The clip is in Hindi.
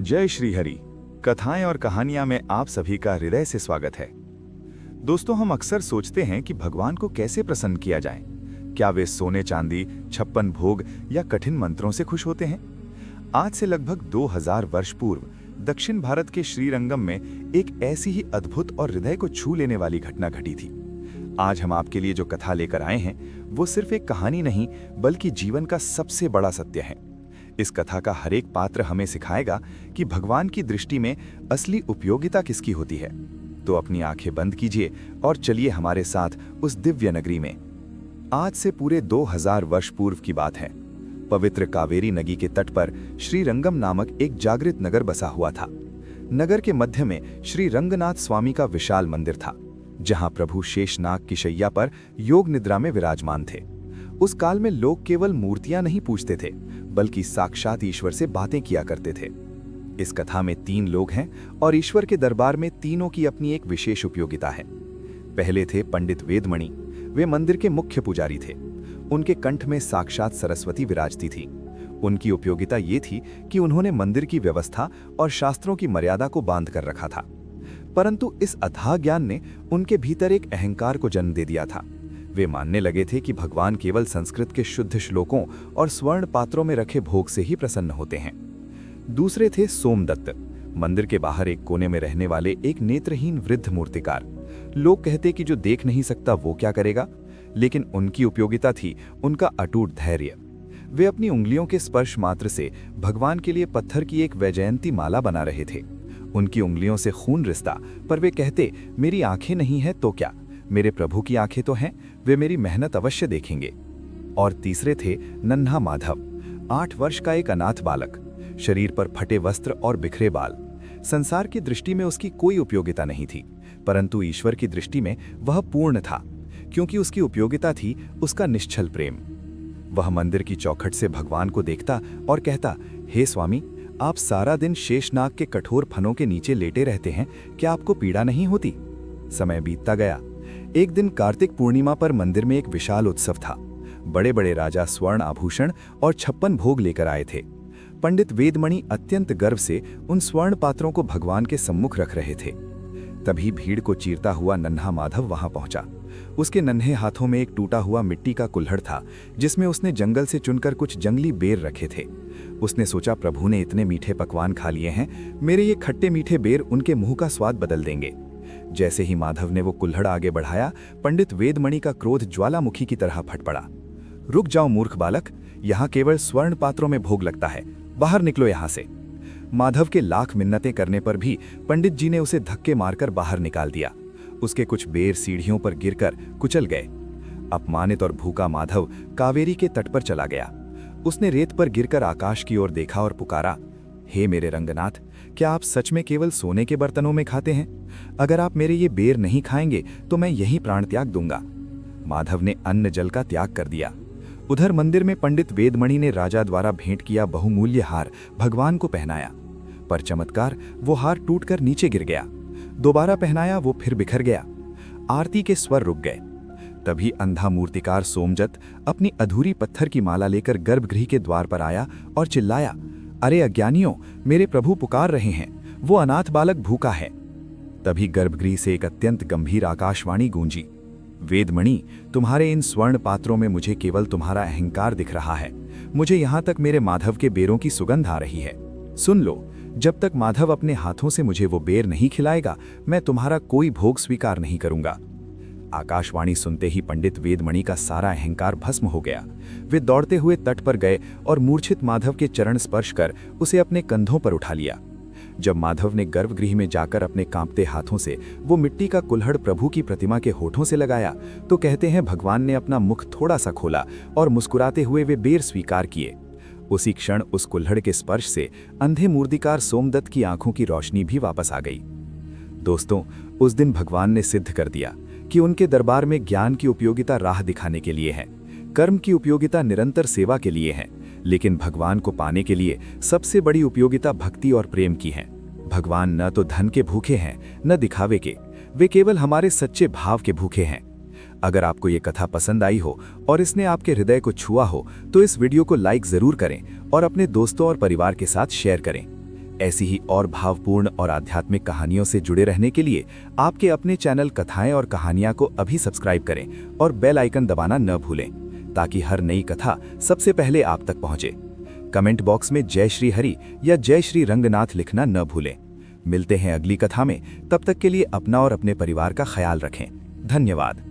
जय श्री हरि। कथाएं और कहानियां में आप सभी का हृदय से स्वागत है। दोस्तों, हम अक्सर सोचते हैं कि भगवान को कैसे प्रसन्न किया जाए। क्या वे सोने चांदी, 56 भोग या कठिन मंत्रों से खुश होते हैं? आज से लगभग 2000 वर्ष पूर्व दक्षिण भारत के श्रीरंगम में एक ऐसी ही अद्भुत और हृदय को छू लेने वाली घटना घटी थी। आज हम आपके लिए जो कथा लेकर आए हैं वो सिर्फ एक कहानी नहीं, बल्कि जीवन का सबसे बड़ा सत्य है। इस कथा का हर एक पात्र हमें सिखाएगा कि भगवान की दृष्टि में असली उपयोगिता किसकी होती है। तो अपनी आंखें बंद कीजिए और चलिए हमारे साथ उस दिव्य नगरी में। आज से पूरे 2000 वर्ष पूर्व की बात है। पवित्र कावेरी नदी के तट पर श्रीरंगम नामक एक जागृत नगर बसा हुआ था। नगर के मध्य में श्री रंगनाथ स्वामी का विशाल मंदिर था, जहां प्रभु शेषनाग की शैया पर योग निद्रा में विराजमान थे। उस काल में लोग केवल मूर्तियां नहीं पूजते थे, बल्कि साक्षात ईश्वर से बातें किया करते थे। इस कथा में 3 लोग हैं और ईश्वर के दरबार में तीनों की अपनी एक विशेष उपयोगिता है। पहले थे पंडित वेदमणि। वे मंदिर के मुख्य पुजारी थे। उनके कंठ में साक्षात सरस्वती विराजती थी। उनकी उपयोगिता ये थी कि उन्होंने मंदिर की व्यवस्था और शास्त्रों की मर्यादा को बांध कर रखा था। परंतु इस अथाह ज्ञान ने उनके भीतर एक अहंकार को जन्म दे दिया था। वे मानने लगे थे कि भगवान केवल संस्कृत के शुद्ध श्लोकों और स्वर्ण पात्रों में रखे भोग से ही प्रसन्न होते हैं। दूसरे थे सोमदत्त, मंदिर के बाहर एक कोने में रहने वाले एक नेत्रहीन वृद्ध मूर्तिकार। लोग कहते कि जो देख नहीं सकता वो क्या करेगा, लेकिन उनकी उपयोगिता थी उनका अटूट धैर्य। वे अपनी उंगलियों के स्पर्श मात्र से भगवान के लिए पत्थर की एक वैजयंती माला बना रहे थे। उनकी उंगलियों से खून रिसता, पर वे कहते, मेरी आंखें नहीं है तो क्या, मेरे प्रभु की आंखें तो हैं, वे मेरी मेहनत अवश्य देखेंगे। और तीसरे थे नन्हा माधव, 8 वर्ष का एक अनाथ बालक, शरीर पर फटे वस्त्र और बिखरे बाल। संसार की दृष्टि में उसकी कोई उपयोगिता नहीं थी, परंतु ईश्वर की दृष्टि में वह पूर्ण था, क्योंकि उसकी उपयोगिता थी उसका निश्चल प्रेम। वह मंदिर की चौखट से भगवान को देखता और कहता, हे स्वामी, आप सारा दिन शेषनाग के कठोर फनों के नीचे लेटे रहते हैं, क्या आपको पीड़ा नहीं होती? समय बीतता गया। एक दिन कार्तिक पूर्णिमा पर मंदिर में एक विशाल उत्सव था। बड़े बड़े राजा स्वर्ण आभूषण और 56 भोग लेकर आए थे। पंडित वेदमणि अत्यंत गर्व से उन स्वर्ण पात्रों को भगवान के सम्मुख रख रहे थे। तभी भीड़ को चीरता हुआ नन्हा माधव वहां पहुंचा। उसके नन्हे हाथों में एक टूटा हुआ मिट्टी का कुल्हड़ था, जिसमें उसने जंगल से चुनकर कुछ जंगली बेर रखे थे। उसने सोचा, प्रभु ने इतने मीठे पकवान खा लिए हैं, मेरे ये खट्टे मीठे बेर उनके मुंह का स्वाद बदल देंगे। जैसे ही माधव ने वो कुल्हड़ आगे बढ़ाया, पंडित वेदमणि का क्रोध ज्वालामुखी की तरह फट पड़ा। रुक जाओ मूर्ख बालक, यहाँ केवल स्वर्ण पात्रों में भोग लगता है, बाहर निकलो यहाँ से। माधव के लाख मिन्नतें करने पर भी पंडित जी ने उसे धक्के मारकर बाहर निकाल दिया। उसके कुछ बेर सीढ़ियों पर गिरकर कुचल गए। अपमानित और भूखा माधव कावेरी के तट पर चला गया। उसने रेत पर गिरकर आकाश की ओर देखा और पुकारा, हे मेरे रंगनाथ, क्या आप सच में केवल सोने के बर्तनों में खाते हैं? अगर आप मेरे ये बेर नहीं खाएंगे तो मैं यही प्राण त्याग दूंगा। माधव ने अन्न जल का त्याग कर दिया। उधर मंदिर में पंडित वेदमणि ने राजा द्वारा भेंट किया बहुमूल्य हार भगवान को पहनाया, पर चमत्कार, वो हार टूटकर नीचे गिर गया। दोबारा पहनाया, वो फिर बिखर गया। आरती के स्वर रुक गए। तभी अंधा मूर्तिकार सोमदत्त अपनी अधूरी पत्थर की माला लेकर गर्भगृह के द्वार पर आया और चिल्लाया, अरे अज्ञानियों, मेरे प्रभु पुकार रहे हैं, वो अनाथ बालक भूखा है। तभी गर्भगृह से एक अत्यंत गंभीर आकाशवाणी गूंजी, वेदमणि, तुम्हारे इन स्वर्ण पात्रों में मुझे केवल तुम्हारा अहंकार दिख रहा है। मुझे यहाँ तक मेरे माधव के बेरों की सुगंध आ रही है। सुन लो, जब तक माधव अपने हाथों से मुझे वो बेर नहीं खिलाएगा, मैं तुम्हारा कोई भोग स्वीकार नहीं करूंगा। आकाशवाणी सुनते ही पंडित वेदमणि का सारा अहंकार भस्म हो गया। वे दौड़ते हुए तट पर गए और मूर्छित माधव के चरण स्पर्श कर उसे अपने कंधों पर उठा लिया। जब माधव ने गर्भगृह में जाकर अपने कांपते हाथों से वो मिट्टी का कुल्हड़ प्रभु की प्रतिमा के होठों से लगाया, तो कहते हैं भगवान ने अपना मुख थोड़ा सा खोला और मुस्कुराते हुए वे बेर स्वीकार किए। उसी क्षण उस कुल्हड़ के स्पर्श से अंधे मूर्तिकार सोमदत्त की आंखों की रोशनी भी वापस आ गई। दोस्तों, उस दिन भगवान ने सिद्ध कर दिया कि उनके दरबार में ज्ञान की उपयोगिता राह दिखाने के लिए है, कर्म की उपयोगिता निरंतर सेवा के लिए है, लेकिन भगवान को पाने के लिए सबसे बड़ी उपयोगिता भक्ति और प्रेम की है। भगवान न तो धन के भूखे हैं, न दिखावे के, वे केवल हमारे सच्चे भाव के भूखे हैं। अगर आपको ये कथा पसंद आई हो और इसने आपके हृदय को छुआ हो, तो इस वीडियो को लाइक जरूर करें और अपने दोस्तों और परिवार के साथ शेयर करें। ऐसी ही और भावपूर्ण और आध्यात्मिक कहानियों से जुड़े रहने के लिए आपके अपने चैनल कथाएं और कहानियां को अभी सब्सक्राइब करें और बेल आइकन दबाना न भूलें, ताकि हर नई कथा सबसे पहले आप तक पहुंचे। कमेंट बॉक्स में जय श्री हरि या जय श्री रंगनाथ लिखना न भूलें। मिलते हैं अगली कथा में, तब तक के लिए अपना और अपने परिवार का ख्याल रखें। धन्यवाद।